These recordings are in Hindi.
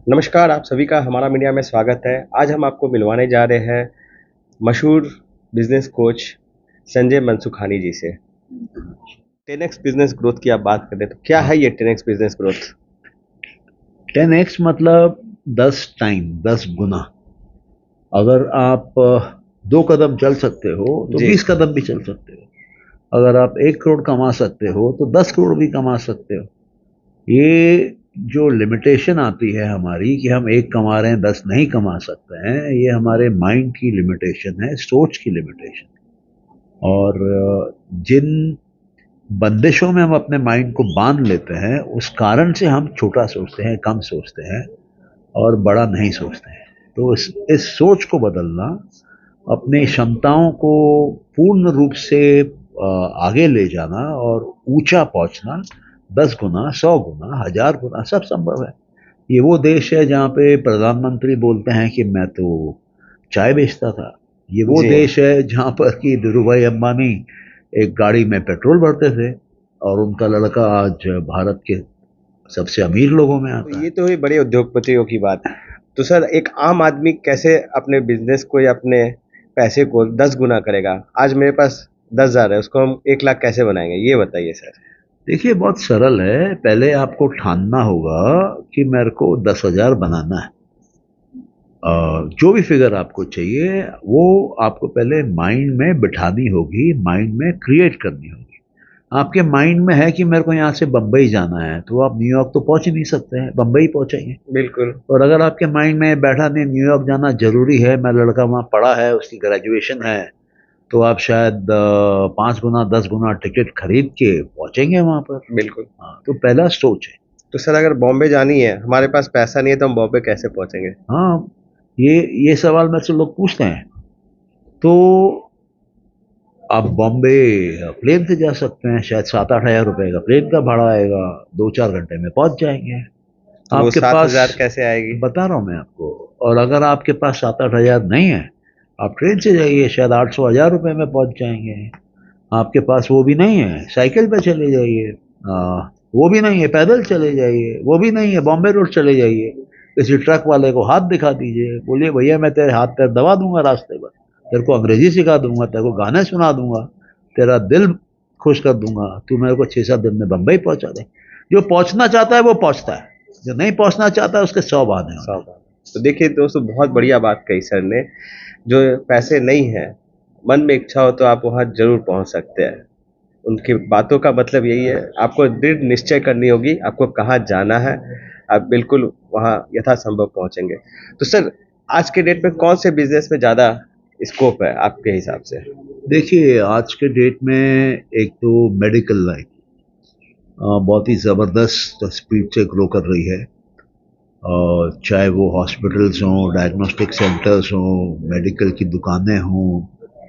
नमस्कार, आप सभी का हमारा मीडिया में स्वागत है। आज हम आपको मिलवाने जा रहे हैं मशहूर बिजनेस कोच संजय मनसुखानी जी से। 10x बिजनेस ग्रोथ की आप बात करें तो क्या है ये 10x बिजनेस ग्रोथ? 10x मतलब 10 टाइम 10 गुना। अगर आप 2 कदम चल सकते हो तो जी, 20 कदम भी चल सकते हो। अगर आप 1 करोड़ कमा सकते हो तो 10 करोड़ भी कमा सकते हो। ये जो लिमिटेशन आती है हमारी कि हम एक कमा रहे हैं 10 नहीं कमा सकते हैं, ये हमारे माइंड की लिमिटेशन है, सोच की लिमिटेशन। और जिन बंदिशों में हम अपने माइंड को बांध लेते हैं, उस कारण से हम छोटा सोचते हैं, कम सोचते हैं और बड़ा नहीं सोचते हैं। तो इस सोच को बदलना, अपनी क्षमताओं को पूर्ण रूप से आगे ले जाना और ऊंचा पहुंचना, 10 गुना, 100 गुना, 1000 गुना सब संभव है। ये वो देश है जहाँ पे प्रधानमंत्री बोलते हैं कि मैं तो चाय बेचता था। ये वो जी। देश है जहाँ पर कि धीरू भाई अंबानी एक गाड़ी में पेट्रोल भरते थे और उनका लड़का आज भारत के सबसे अमीर लोगों में तो आता है। ये तो हुई बड़े उद्योगपतियों की बात। तो सर एक आम आदमी कैसे अपने बिजनेस को या अपने पैसे को 10 गुना करेगा? आज मेरे पास 10,000 है, उसको हम 1 लाख कैसे बनाएंगे? ये बताइए सर। देखिए, बहुत सरल है। पहले आपको ठानना होगा कि मेरे को 10,000 बनाना है। जो भी फिगर आपको चाहिए वो आपको पहले माइंड में बिठानी होगी, माइंड में क्रिएट करनी होगी। आपके माइंड में है कि मेरे को यहाँ से बम्बई जाना है, तो आप न्यूयॉर्क तो पहुंच ही नहीं सकते हैं, बम्बई पहुंचेंगे। बिल्कुल। और अगर आपके माइंड में बैठा नहीं न्यूयॉर्क जाना जरूरी है, मैं लड़का वहाँ पढ़ा है, उसकी ग्रेजुएशन है, तो आप शायद 5 गुना 10 गुना टिकट खरीद के पहुंचेंगे वहां पर। बिल्कुल। हाँ, तो पहला सोच है। तो सर अगर बॉम्बे जानी है, हमारे पास पैसा नहीं है तो हम बॉम्बे कैसे पहुंचेंगे? हाँ, ये सवाल मेरे से लोग पूछते हैं। तो आप बॉम्बे प्लेन से जा सकते हैं, शायद 7-8 हज़ार रुपए का प्लेन का भाड़ा आएगा, 2-4 घंटे में पहुंच जाएंगे। तो वो आपके पास, 7,000 कैसे आएगी? बता रहा हूं मैं आपको। और अगर आपके पास 7-8 हज़ार नहीं है, आप ट्रेन से जाइए, शायद 800-1000 रुपए में पहुंच जाएंगे। आपके पास वो भी नहीं है, साइकिल पे चले जाइए। वो भी नहीं है, पैदल चले जाइए। वो भी नहीं है, बॉम्बे रोड चले जाइए। किसी ट्रक वाले को हाथ दिखा दीजिए, बोलिए भैया मैं तेरे हाथ पैर दबा दूंगा रास्ते पर, तेरे को अंग्रेजी सिखा दूंगा, तेरे को गाने सुना दूंगा, तेरा दिल खुश कर दूंगा, तू मेरे को 6-7 दिन में बंबई पहुंचा दे। जो पहुंचना चाहता है वो पहुंचता है, जो नहीं पहुंचना चाहता है उसके 100 बहाने होते 100 हैं। बार। तो देखिए दोस्तों, बहुत बढ़िया बात कही सर ने। जो पैसे नहीं है, मन में इच्छा हो तो आप वहाँ ज़रूर पहुँच सकते हैं। उनकी बातों का मतलब यही है, आपको दृढ़ निश्चय करनी होगी, आपको कहाँ जाना है, आप बिल्कुल वहाँ यथासंभव पहुँचेंगे। तो सर, आज के डेट में कौन से बिज़नेस में ज़्यादा स्कोप है आपके हिसाब से? देखिए, आज के डेट में एक तो मेडिकल लाइन बहुत ही ज़बरदस्त स्पीड से ग्रो कर रही है। और चाहे वो हॉस्पिटल्स हों, डायग्नोस्टिक सेंटर्स हों, मेडिकल की दुकानें हों,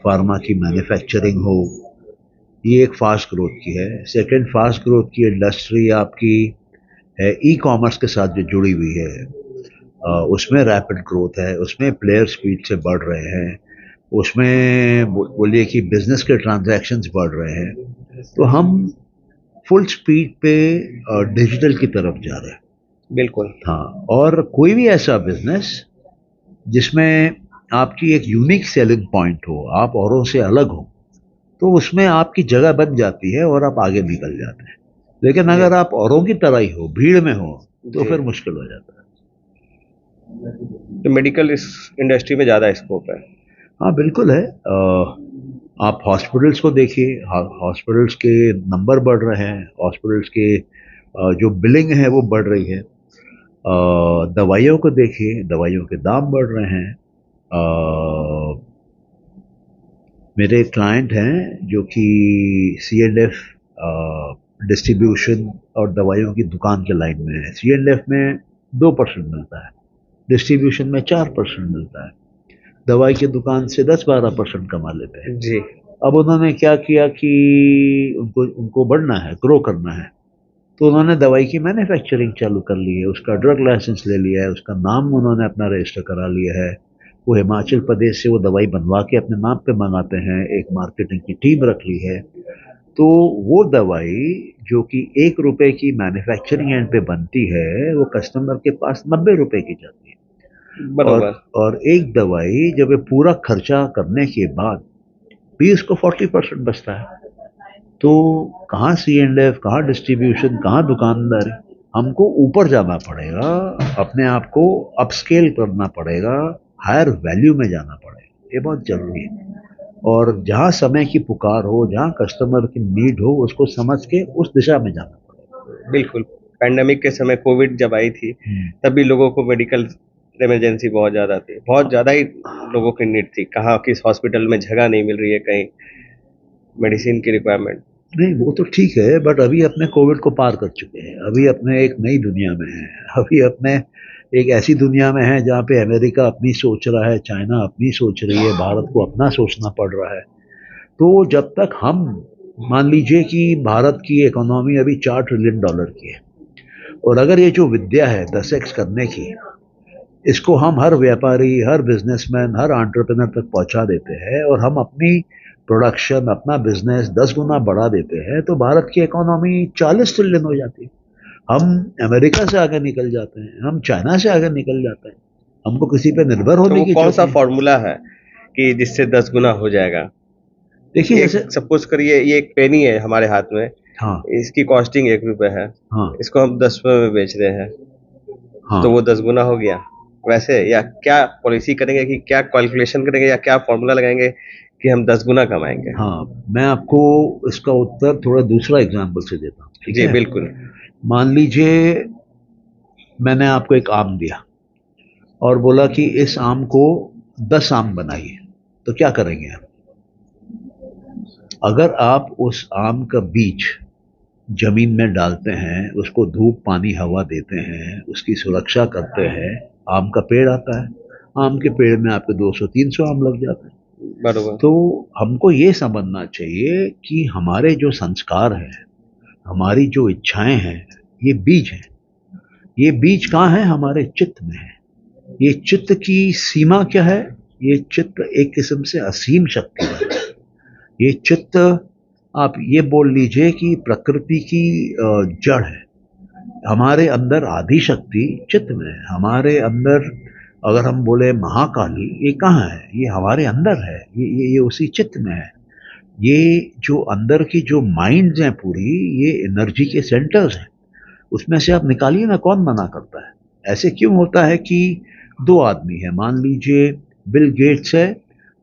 फार्मा की मैन्युफैक्चरिंग हो, ये एक फास्ट ग्रोथ की है। सेकंड फास्ट ग्रोथ की इंडस्ट्री आपकी है ई कॉमर्स के साथ जो जुड़ी हुई है। उसमें रैपिड ग्रोथ है, उसमें प्लेयर स्पीड से बढ़ रहे हैं, उसमें बोलिए कि बिजनेस के ट्रांजैक्शंस बढ़ रहे हैं। तो हम फुल स्पीड पे डिजिटल की तरफ जा रहे हैं। बिल्कुल। हाँ, और कोई भी ऐसा बिजनेस जिसमें आपकी एक यूनिक सेलिंग पॉइंट हो, आप औरों से अलग हो, तो उसमें आपकी जगह बन जाती है और आप आगे निकल जाते हैं। लेकिन जी, अगर आप औरों की तरह ही हो, भीड़ में हो, तो जी। फिर मुश्किल हो जाता है। तो मेडिकल इस इंडस्ट्री में ज़्यादा स्कोप है। हाँ, बिल्कुल है। आप हॉस्पिटल्स को देखिए, हॉस्पिटल्स के नंबर बढ़ रहे हैं, हॉस्पिटल्स के जो बिलिंग है वो बढ़ रही है। दवाइयों को देखिए, दवाइयों के दाम बढ़ रहे हैं। अ, मेरे क्लाइंट हैं जो कि C&F डिस्ट्रीब्यूशन और दवाइयों की दुकान के लाइन में है। C&F में 2% मिलता है, डिस्ट्रीब्यूशन में 4% मिलता है, दवाई की दुकान से 10-12% कमा लेते हैं। जी, अब उन्होंने क्या किया कि उनको उनको बढ़ना है, ग्रो करना है, तो उन्होंने दवाई की मैन्युफैक्चरिंग चालू कर ली है, उसका ड्रग लाइसेंस ले लिया है, उसका नाम उन्होंने अपना रजिस्टर करा लिया है। वो हिमाचल प्रदेश से वो दवाई बनवा के अपने नाम पे मंगाते हैं, एक मार्केटिंग की टीम रख ली है। तो वो दवाई जो कि 1 रुपए की मैन्युफैक्चरिंग एंड पे बनती है, वो कस्टमर के पास 90 रुपए की जाती है। और बरोबर। और एक दवाई जब ये पूरा खर्चा करने के बाद भी इसको 40% बचता है, तो कहाँ C&F, कहाँ डिस्ट्रीब्यूशन, कहाँ दुकानदारी? हमको ऊपर जाना पड़ेगा, अपने आप को अपस्केल करना पड़ेगा, हायर वैल्यू में जाना पड़ेगा, ये बहुत जरूरी है। और जहाँ समय की पुकार हो, जहाँ कस्टमर की नीड हो, उसको समझ के उस दिशा में जाना बिल्कुल। पैंडेमिक के समय कोविड जब आई थी, पड़ेगा। तब भी लोगों को मेडिकल इमरजेंसी बहुत ज़्यादा थी। बहुत ज़्यादा ही लोगों की नीड थी। कहाँ किस हॉस्पिटल में जगह नहीं मिल रही है, कहीं मेडिसिन की रिक्वायरमेंट। नहीं, वो तो ठीक है, बट अभी अपने कोविड को पार कर चुके हैं, अभी अपने एक नई दुनिया में हैं, अभी अपने एक ऐसी दुनिया में हैं जहाँ पे अमेरिका अपनी सोच रहा है, चाइना अपनी सोच रही है, भारत को अपना सोचना पड़ रहा है। तो जब तक हम, मान लीजिए कि भारत की इकोनॉमी अभी $4 ट्रिलियन की है, और अगर ये जो विद्या है 10x करने की, इसको हम हर व्यापारी, हर बिजनेसमैन, हर एंटरप्रेन्योर तक पहुंचा देते हैं, और हम अपनी प्रोडक्शन, अपना बिजनेस 10 गुना बढ़ा देते हैं, तो भारत की इकोनॉमी 40 ट्रिलियन हो जाती है। हम अमेरिका से आगे निकल जाते हैं, हम चाइना से आगे निकल जाते हैं, हमको किसी पे निर्भर तो होने वो की कौन जरूरत सा नहीं। फॉर्मूला है कि जिससे 10 गुना हो जाएगा? देखिए एक जैसे, सपोज करिए, ये एक पेनी है हमारे हाथ में, हाँ इसकी कॉस्टिंग 1 रुपए है, हाँ इसको हम 10 रुपए में बेच रहे हैं, हाँ तो वो 10 गुना हो गया। वैसे या क्या पॉलिसी करेंगे, कि क्या कैलकुलेशन करेंगे, या क्या फॉर्मूला लगाएंगे कि हम 10 गुना कमाएंगे? हाँ, मैं आपको इसका उत्तर थोड़ा दूसरा एग्जाम्पल से देता हूँ, ठीक जी है? बिल्कुल। मान लीजिए मैंने आपको एक आम दिया और बोला कि इस आम को 10 आम बनाइए, तो क्या करेंगे आप? अगर आप उस आम का बीज जमीन में डालते हैं, उसको धूप, पानी, हवा देते हैं, उसकी सुरक्षा करते हैं, आम का पेड़ आता है। आम के पेड़ में आपके 200-300 आम लग जाते हैं। बरोबर। तो हमको ये समझना चाहिए कि हमारे जो संस्कार हैं, हमारी जो इच्छाएं हैं, ये बीज हैं। ये बीज कहाँ है? हमारे चित्त में है। ये चित्त की सीमा क्या है? ये चित्त एक किस्म से असीम शक्ति है। ये चित्त, आप ये बोल लीजिए कि प्रकृति की जड़ है। हमारे अंदर आदि शक्ति चित्त में है। हमारे अंदर अगर हम बोले महाकाली, ये कहाँ है? ये हमारे अंदर है। ये उसी चित्त में है। ये जो अंदर की जो माइंड्स हैं पूरी, ये एनर्जी के सेंटर्स हैं। उसमें से आप निकालिए ना, कौन मना करता है? ऐसे क्यों होता है कि दो आदमी है, मान लीजिए बिल गेट्स है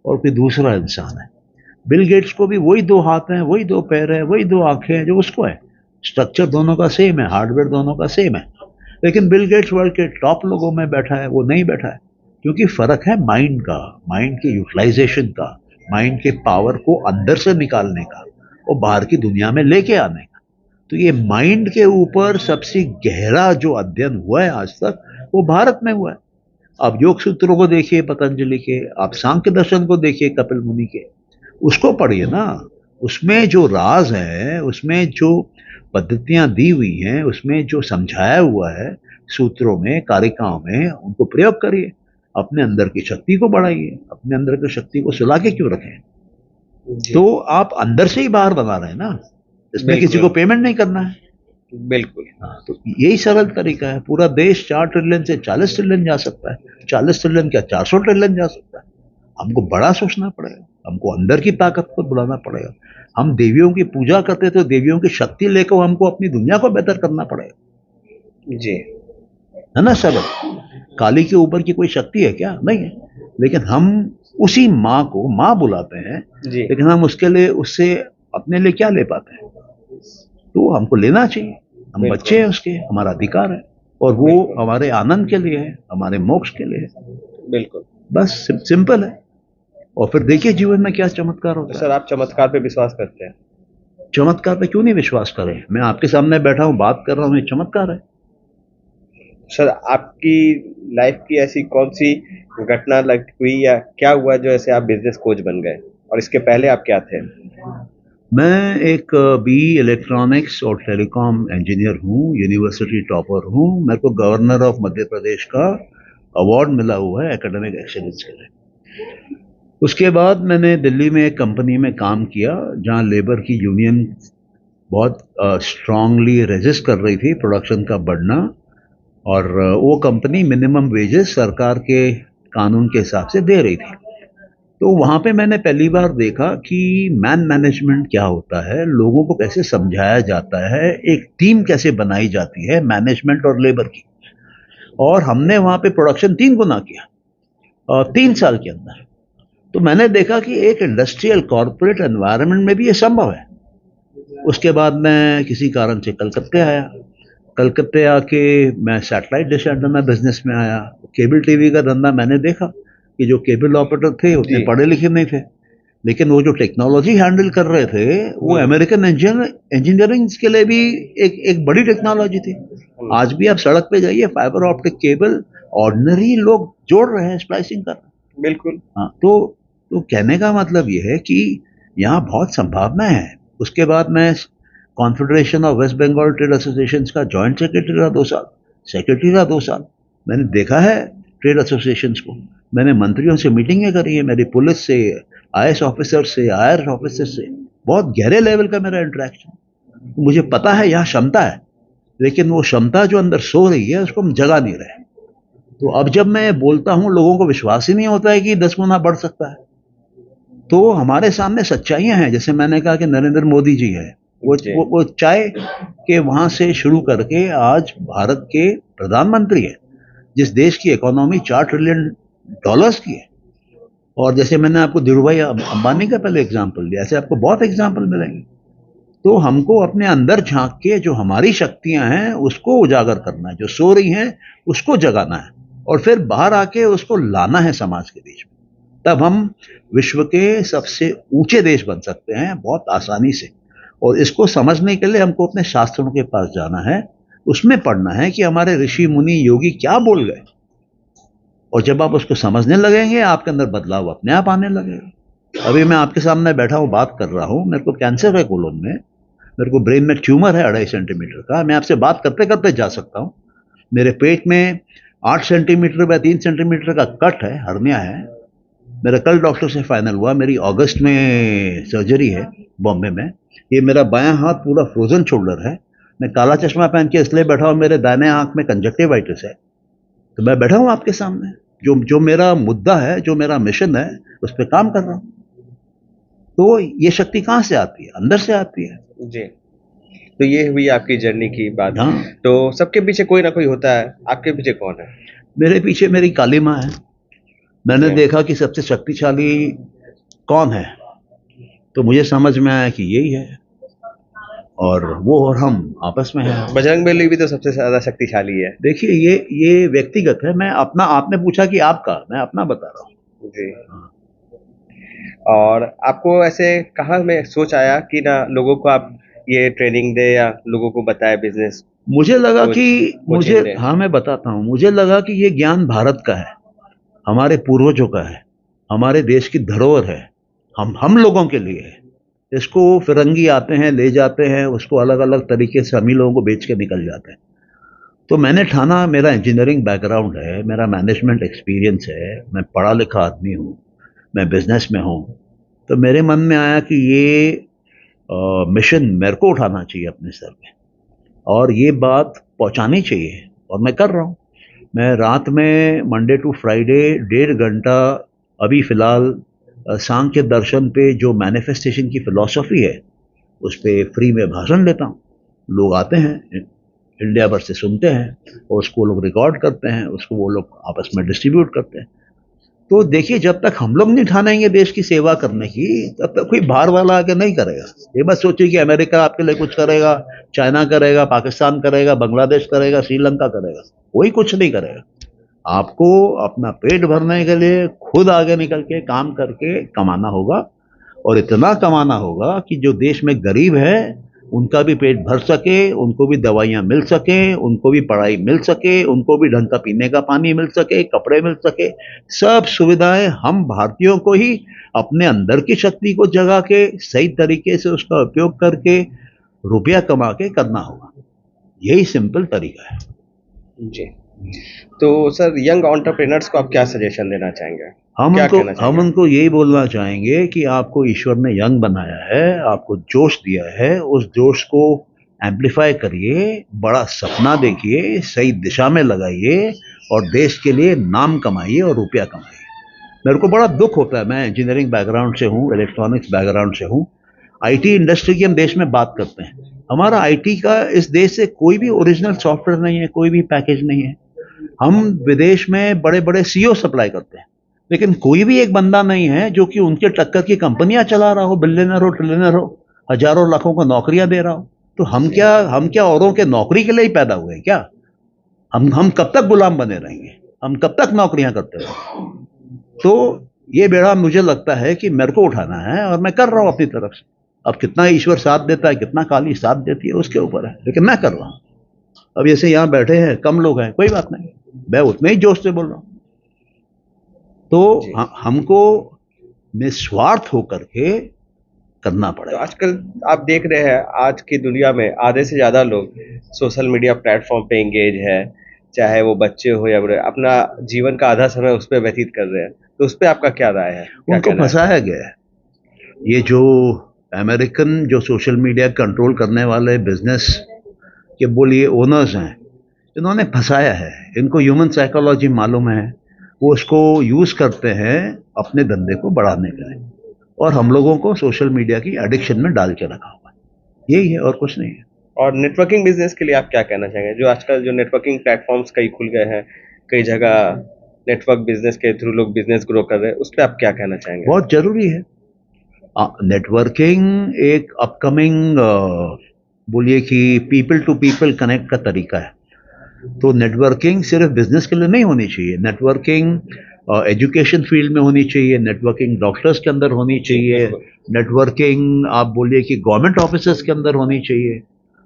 और कोई दूसरा इंसान है। बिल गेट्स को भी वही 2 हाथ हैं, वही 2 पैर है, वही 2 आंखें हैं जो उसको है। स्ट्रक्चर दोनों का सेम है, हार्डवेयर दोनों का सेम है, लेकिन बिल गेट्स वर्ल्ड के टॉप लोगों में बैठा है, वो नहीं बैठा है, क्योंकि फर्क है माइंड का, माइंड के यूटिलाइजेशन का, माइंड के पावर को अंदर से निकालने का और बाहर की दुनिया में लेके आने का। तो ये माइंड के ऊपर सबसे गहरा जो अध्ययन हुआ है आज तक, वो भारत में हुआ है। आप योग सूत्रों को देखिए पतंजलि के, आप सांख्य दर्शन को देखिए कपिल मुनि के, उसको पढ़िए ना। उसमें जो राज है, उसमें जो पद्धतियां दी हुई हैं, उसमें जो समझाया हुआ है सूत्रों में, कारिकाओं में, उनको प्रयोग करिए। अपने अंदर की शक्ति को बढ़ाइए, अपने अंदर की शक्ति को सुला के क्यों रखें? जी तो आप अंदर से ही बाहर बना रहे हैं ना, इसमें किसी को बिल्कुल। पेमेंट नहीं करना है। बिल्कुल। हाँ, तो यही सरल तरीका है। पूरा देश 4 ट्रिलियन से 40 ट्रिलियन जा सकता है, 40 ट्रिलियन क्या 400 ट्रिलियन जा सकता है। हमको बड़ा सोचना पड़ेगा, हमको अंदर की ताकत को बुलाना पड़ेगा। हम देवियों की पूजा करते थे, देवियों की शक्ति लेकर हमको अपनी दुनिया को बेहतर करना पड़ेगा, जी है ना सरल? काली के ऊपर की कोई शक्ति है क्या? नहीं है। लेकिन हम उसी माँ को माँ बुलाते हैं, जी लेकिन हम उसके लिए, उससे अपने लिए क्या ले पाते हैं? तो हमको लेना चाहिए। हम बच्चे हैं बिल्कुल। उसके, हमारा अधिकार है, और वो बिल्कुल। हमारे आनंद के लिए है, हमारे मोक्ष के लिए है। बिल्कुल। बस सिंपल है। और फिर देखिए जीवन में क्या चमत्कार तो होता सर, है। आप चमत्कार पे विश्वास करते हैं? चमत्कार पे क्यों नहीं विश्वास करें? मैं आपके सामने बैठा हूं, बात कर रहा हूं, ये चमत्कार है। सर, आपकी लाइफ की ऐसी कौन सी घटना लग हुई, या क्या हुआ जो ऐसे आप बिजनेस कोच बन गए, और इसके पहले आप क्या थे? मैं एक BE इलेक्ट्रॉनिक्स और टेलीकॉम इंजीनियर हूँ, यूनिवर्सिटी टॉपर हूँ। मेरे को गवर्नर ऑफ मध्य प्रदेश का अवार्ड मिला हुआ है एकेडमिक एक्सेलेंस के लिए। उसके बाद मैंने दिल्ली में एक कंपनी में काम किया, जहाँ लेबर की यूनियन बहुत स्ट्रांगली रेजिस्ट कर रही थी प्रोडक्शन का बढ़ना, और वो कंपनी मिनिमम वेजेस सरकार के कानून के हिसाब से दे रही थी। तो वहाँ पे मैंने पहली बार देखा कि मैन मैनेजमेंट क्या होता है, लोगों को कैसे समझाया जाता है, एक टीम कैसे बनाई जाती है मैनेजमेंट और लेबर की। और हमने वहाँ पे प्रोडक्शन 3 गुना किया और 3 साल के अंदर। तो मैंने देखा कि एक इंडस्ट्रियल कॉर्पोरेट एनवायरनमेंट में भी ये संभव है। उसके बाद मैं किसी कारण से कलकत्ते आया। कलकत्ते आके मैं सैटेलाइट डिश एंटीना बिजनेस में आया। केबल टीवी का धंधा मैंने देखा कि जो केबल ऑपरेटर थे उतने जी। पढ़े लिखे नहीं थे, लेकिन वो जो टेक्नोलॉजी हैंडल कर रहे थे वो अमेरिकन इंजीनियरिंग के लिए भी एक बड़ी टेक्नोलॉजी थी। आज भी आप सड़क पे जाइए, फाइबर ऑप्टिक केबल ऑर्डिनरी लोग जोड़ रहे हैं, स्प्लाइसिंग कर रहे हैं। बिल्कुल। हाँ, तो कहने का मतलब ये है कि यहाँ बहुत संभावना है। उसके बाद मैं confederation of West Bengal trade association का जॉइंट सेक्रेटरी रहा 2 साल, सेक्रेटरी रहा 2 साल। मैंने देखा है ट्रेड एसोसिएशंस को, मैंने मंत्रियों से मीटिंगें करी है, मेरी पुलिस से, आईएएस ऑफिसर से, आईआर ऑफिसर से बहुत गहरे लेवल का मेरा इंटरेक्शन। मुझे पता है यहाँ क्षमता है, लेकिन वो क्षमता जो अंदर सो रही है उसको हम जगा नहीं रहे। तो अब जब मैं बोलता हूँ लोगों को विश्वास ही नहीं होता है कि 10 गुना बढ़ सकता है। तो हमारे सामने सच्चाइयां हैं, जैसे मैंने कहा कि नरेंद्र मोदी जी है, वो चाय के वहां से शुरू करके आज भारत के प्रधानमंत्री है, जिस देश की इकोनॉमी $4 ट्रिलियन की है। और जैसे मैंने आपको धीरूभाई अंबानी का पहले एग्जाम्पल दिया, ऐसे आपको बहुत एग्जाम्पल मिलेंगे। तो हमको अपने अंदर झांक के जो हमारी शक्तियां हैं उसको उजागर करना है, जो सो रही हैं उसको जगाना है, और फिर बाहर आके उसको लाना है समाज के बीच में। तब हम विश्व के सबसे ऊंचे देश बन सकते हैं बहुत आसानी से। और इसको समझने के लिए हमको अपने शास्त्रों के पास जाना है, उसमें पढ़ना है कि हमारे ऋषि मुनि योगी क्या बोल गए। और जब आप उसको समझने लगेंगे आपके अंदर बदलाव अपने आप आने लगेगा। अभी मैं आपके सामने बैठा हूँ, बात कर रहा हूँ, मेरे को कैंसर है कोलोन में, मेरे को ब्रेन में ट्यूमर है 2.5 सेंटीमीटर का, मैं आपसे बात करते करते जा सकता हूँ। मेरे पेट में 8 सेंटीमीटर बाय 3 सेंटीमीटर का कट है, हर्निया है। मेरा कल डॉक्टर से फाइनल हुआ, मेरी अगस्त में सर्जरी है बॉम्बे में। ये मेरा बायां हाथ पूरा फ्रोजन शोल्डर है। मैं काला चश्मा पहन के इसलिए बैठा हूँ, मेरे दाहिने आंख में कंजक्टिवाइटिस है। तो मैं बैठा हूँ आपके सामने, जो मेरा मुद्दा है, जो मेरा मिशन है, उस पर काम कर रहा हूँ। तो ये शक्ति कहाँ से आती है? अंदर से आती है जी। तो ये हुई आपकी जर्नी की बात। हाँ। तो सबके पीछे कोई ना कोई होता है, आपके पीछे कौन है? मेरे पीछे मेरी काली माँ है। मैंने देखा कि सबसे शक्तिशाली कौन है, तो मुझे समझ में आया कि यही है, और वो और हम आपस में हैं। बजरंगबली भी तो सबसे ज्यादा शक्तिशाली है। देखिए ये व्यक्तिगत है, मैं अपना, आपने पूछा कि आपका, मैं अपना बता रहा हूँ। जी। और आपको ऐसे कहाँ में सोच आया कि ना लोगों को आप ये ट्रेनिंग दे या लोगों को बताए बिजनेस? मुझे लगा कि कोचिंग दे। हाँ मैं बताता हूँ, मुझे लगा कि ये ज्ञान भारत का है, हमारे पूर्वजों का है, हमारे देश की धरोहर है, हम लोगों के लिए है। इसको फिरंगी आते हैं, ले जाते हैं, उसको अलग अलग तरीके से हम ही लोगों को बेच के निकल जाते हैं। तो मैंने ठाना, मेरा इंजीनियरिंग बैकग्राउंड है, मेरा मैनेजमेंट एक्सपीरियंस है, मैं पढ़ा लिखा आदमी हूँ, मैं बिजनेस में हूँ। तो मेरे मन में आया कि ये मिशन मेरे को उठाना चाहिए अपने सर पे, और ये बात पहुंचानी चाहिए, और मैं कर रहा हूँ। मैं रात में मंडे टू फ्राइडे 1.5 घंटा, अभी फिलहाल सांख्य दर्शन पे जो मैनिफेस्टेशन की फिलॉसफी है उस पे फ्री में भाषण देता हूँ। लोग आते हैं, इंडिया भर से सुनते हैं, और उसको लोग रिकॉर्ड करते हैं, उसको वो लोग आपस में डिस्ट्रीब्यूट करते हैं। तो देखिए, जब तक हम लोग नहीं ठानेंगे देश की सेवा करने की, तब तक कोई बाहर वाला आके नहीं करेगा। ये मत सोचिए कि अमेरिका आपके लिए कुछ करेगा, चाइना करेगा, पाकिस्तान करेगा, बांग्लादेश करेगा, श्रीलंका करेगा, कोई कुछ नहीं करेगा। आपको अपना पेट भरने के लिए खुद आगे निकल के काम करके कमाना होगा, और इतना कमाना होगा कि जो देश में गरीब है उनका भी पेट भर सके, उनको भी दवाइयाँ मिल सके, उनको भी पढ़ाई मिल सके, उनको भी ढंग का पीने का पानी मिल सके, कपड़े मिल सके। सब सुविधाएं हम भारतीयों को ही अपने अंदर की शक्ति को जगा के सही तरीके से उसका उपयोग करके रुपया कमा के करना होगा। यही सिंपल तरीका है। जी, तो सर यंग एंटरप्रेन्योर्स को आप क्या सजेशन देना चाहेंगे, हम क्या उनको कहना हम चाहेंगे? उनको यही बोलना चाहेंगे कि आपको ईश्वर ने यंग बनाया है, आपको जोश दिया है, उस जोश को एम्पलीफाई करिए, बड़ा सपना देखिए, सही दिशा में लगाइए और देश के लिए नाम कमाइए और रुपया कमाइए। मेरे को बड़ा दुख होता है, मैं इंजीनियरिंग बैकग्राउंड से हूँ, इलेक्ट्रॉनिक्स बैकग्राउंड से हूँ, आईटी इंडस्ट्री की हम देश में बात करते हैं, हमारा आईटी का इस देश से कोई भी ओरिजिनल सॉफ्टवेयर नहीं है, कोई भी पैकेज नहीं है। हम विदेश में बड़े बड़े सीईओ सप्लाई करते हैं, लेकिन कोई भी एक बंदा नहीं है जो कि उनके टक्कर की कंपनियां चला रहा हो, बिलियनर हो, ट्रिलियनर हो, हजारों लाखों को नौकरियां दे रहा हो। तो हम क्या औरों के नौकरी के लिए ही पैदा हुए हैं क्या? हम कब तक गुलाम बने रहेंगे? हम कब तक नौकरियां करते रहेंगे? तो ये बेड़ा मुझे लगता है कि मेरे को उठाना है और मैं कर रहा हूं अपनी तरफ से। अब कितना ईश्वर साथ देता है, कितना काली साथ देती है, उसके ऊपर है, लेकिन मैं कर रहा हूं। अब जैसे यहाँ बैठे हैं, कम लोग हैं, कोई बात नहीं, मैं उतने ही जोश से बोल रहा हूं। तो जी। हमको निस्वार्थ होकर के करना तो पड़ेगा। आजकल आप देख रहे हैं, आज की दुनिया में आधे से ज़्यादा लोग सोशल मीडिया प्लेटफॉर्म पे एंगेज है, चाहे वो बच्चे हो या बड़े, अपना जीवन का आधा समय उस पे व्यतीत कर रहे हैं। तो उस पे आपका क्या राय है, क्या उनको कहना है? फंसाया गया है। ये जो अमेरिकन जो सोशल मीडिया कंट्रोल करने वाले बिजनेस के बोलिए ओनर्स हैं, इन्होंने फंसाया है। इनको ह्यूमन साइकोलॉजी मालूम है, वो उसको यूज करते हैं अपने धंधे को बढ़ाने के लिए, और हम लोगों को सोशल मीडिया की एडिक्शन में डाल के रखा हुआ है। यही है और कुछ नहीं है। और नेटवर्किंग बिजनेस के लिए आप क्या कहना चाहेंगे? जो आजकल जो नेटवर्किंग प्लेटफॉर्म्स कई खुल गए हैं, कई जगह नेटवर्क बिजनेस के थ्रू लोग बिजनेस ग्रो कर रहे हैं, उस पे आप क्या कहना चाहेंगे? बहुत जरूरी है। नेटवर्किंग एक अपकमिंग बोलिए कि पीपल टू पीपल कनेक्ट का तरीका है। तो नेटवर्किंग सिर्फ बिजनेस के लिए नहीं होनी चाहिए, नेटवर्किंग एजुकेशन फील्ड में होनी चाहिए, नेटवर्किंग डॉक्टर्स के अंदर होनी चाहिए, नेटवर्किंग आप बोलिए कि गवर्नमेंट ऑफिसर्स के अंदर होनी चाहिए,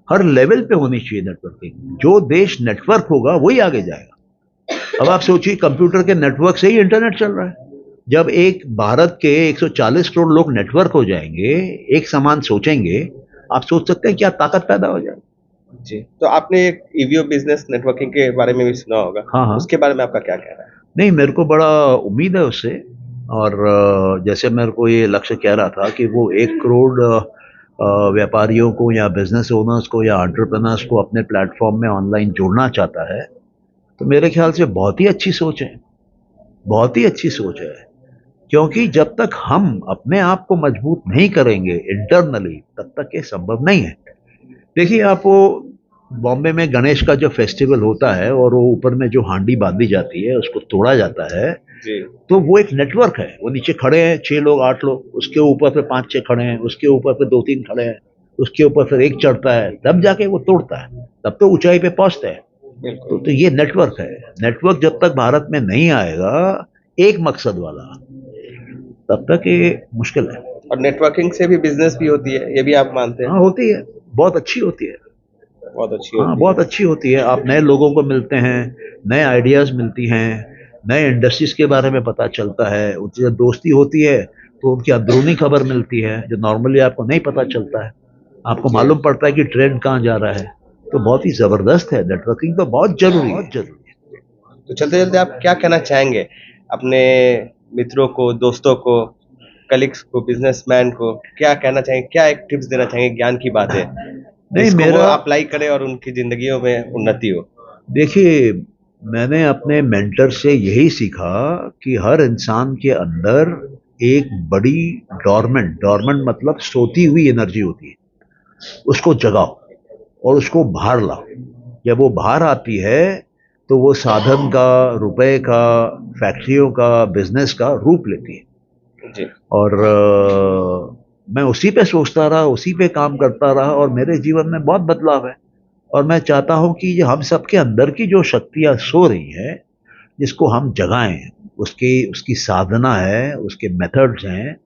हर लेवल पे होनी चाहिए नेटवर्किंग। जो देश नेटवर्क होगा वही आगे जाएगा। अब आप सोचिए, कंप्यूटर के नेटवर्क से ही इंटरनेट चल रहा है। जब एक भारत के 140 करोड़ लोग नेटवर्क हो जाएंगे, एक समान सोचेंगे, आप सोच सकते हैं क्या ताकत पैदा हो जाएगी। जी, तो आपने एक ईवीओ बिजनेस नेटवर्किंग के बारे में भी सुना होगा, हाँ हाँ, उसके बारे में आपका क्या कहना है? नहीं मेरे को बड़ा उम्मीद है उससे। और जैसे मेरे को ये लक्ष्य कह रहा था कि वो 1 करोड़ व्यापारियों को या बिजनेस ओनर्स को या एंटरप्रेन्योर्स को अपने प्लेटफॉर्म में ऑनलाइन जोड़ना चाहता है, तो मेरे ख्याल से बहुत ही अच्छी सोच है, बहुत ही अच्छी सोच है। क्योंकि जब तक हम अपने आप को मजबूत नहीं करेंगे इंटरनली, तब तक ये संभव नहीं है। देखिए, आपको बॉम्बे में गणेश का जो फेस्टिवल होता है और वो ऊपर में जो हांडी बांधी जाती है, उसको तोड़ा जाता है, जी। तो वो एक नेटवर्क है। वो नीचे खड़े हैं 6 लोग 8 लोग, उसके ऊपर फिर 5 6 खड़े हैं, उसके ऊपर फिर 2 3 खड़े हैं, उसके ऊपर फिर एक चढ़ता है, तब जाके वो तोड़ता है, तब तो ऊंचाई पे पहुंचते हैं। तो ये नेटवर्क है। नेटवर्क जब तक भारत में नहीं आएगा एक मकसद वाला, तब तक ये मुश्किल है। और नेटवर्किंग से भी बिजनेस भी होती है, ये भी आप मानते हैं? हाँ, होती है, बहुत अच्छी होती है। बहुत अच्छी हाँ, होती बहुत है। अच्छी होती है। आप नए लोगों को मिलते हैं, नए आइडियाज मिलती हैं, नए इंडस्ट्रीज के बारे में पता चलता है, उनसे जब दोस्ती होती है तो उनकी अंदरूनी खबर मिलती है जो नॉर्मली आपको नहीं पता चलता है। आपको जी। मालूम पड़ता है कि ट्रेंड कहाँ जा रहा है। तो बहुत ही जबरदस्त है, नेटवर्किंग तो बहुत जरूरी है। तो चलते चलते आप क्या कहना चाहेंगे अपने मित्रों को, दोस्तों को, कलीग्स को, बिजनेसमैन को? क्या कहना चाहेंगे, क्या एक टिप्स देना चाहेंगे, ज्ञान की बातें, नहीं, जिसको वो मेरा अप्लाई करें और उनकी जिंदगियों में उन्नति हो? देखिए, मैंने अपने मेंटर से यही सीखा कि हर इंसान के अंदर एक बड़ी डॉर्मेंट मतलब सोती हुई एनर्जी होती है, उसको जगाओ और उसको बाहर लाओ। जब वो बाहर आती है तो वो साधन का, रुपए का, फैक्ट्रियों का, बिजनेस का रूप लेती है। जी। और मैं उसी पे सोचता रहा, उसी पे काम करता रहा और मेरे जीवन में बहुत बदलाव है। और मैं चाहता हूं कि हम सबके अंदर की जो शक्तियां सो रही हैं, जिसको हम जगाएं, उसकी उसकी साधना है, उसके मेथड्स हैं,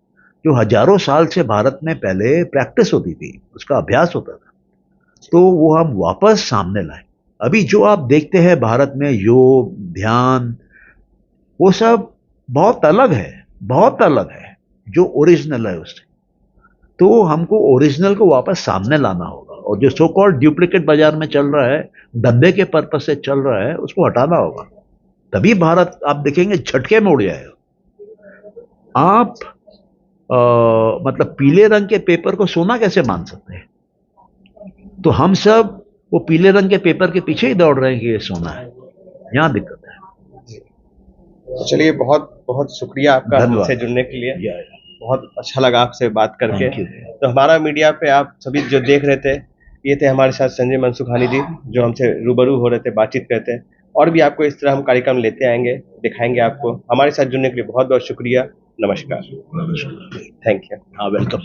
जो हजारों साल से भारत में पहले प्रैक्टिस होती थी, उसका अभ्यास होता था, तो वो हम वापस सामने लाएं। अभी जो आप देखते हैं भारत में योग, ध्यान, वो सब बहुत अलग है, बहुत अलग है जो ओरिजिनल है उससे। तो हमको ओरिजिनल को वापस सामने लाना होगा और जो सो कॉल्ड डुप्लीकेट बाजार में चल रहा है, धंधे के पर्पज से चल रहा है, उसको हटाना होगा। तभी भारत आप देखेंगे झटके में उड़ जाएगा। आप मतलब पीले रंग के पेपर को सोना कैसे मान सकते हैं? तो हम सब वो पीले रंग के पेपर के पीछे ही दौड़ रहे हैं कि ये सोना है। यहां दिक्कत है। तो चलिए, बहुत बहुत शुक्रिया आपका धन्यवाद। हमसे जुड़ने के लिए। या, बहुत अच्छा लगा आपसे बात करके। Thank you. तो हमारा मीडिया पे आप सभी जो देख रहे थे, ये थे हमारे साथ संजय मनसुखानी जी, जो हमसे रूबरू हो रहे थे, बातचीत करते हैं। और भी आपको इस तरह हम कार्यक्रम लेते आएंगे, दिखाएंगे आपको। हमारे साथ जुड़ने के लिए बहुत बहुत शुक्रिया। नमस्कार। नमस्कार। Thank you. हाँ, वेलकम।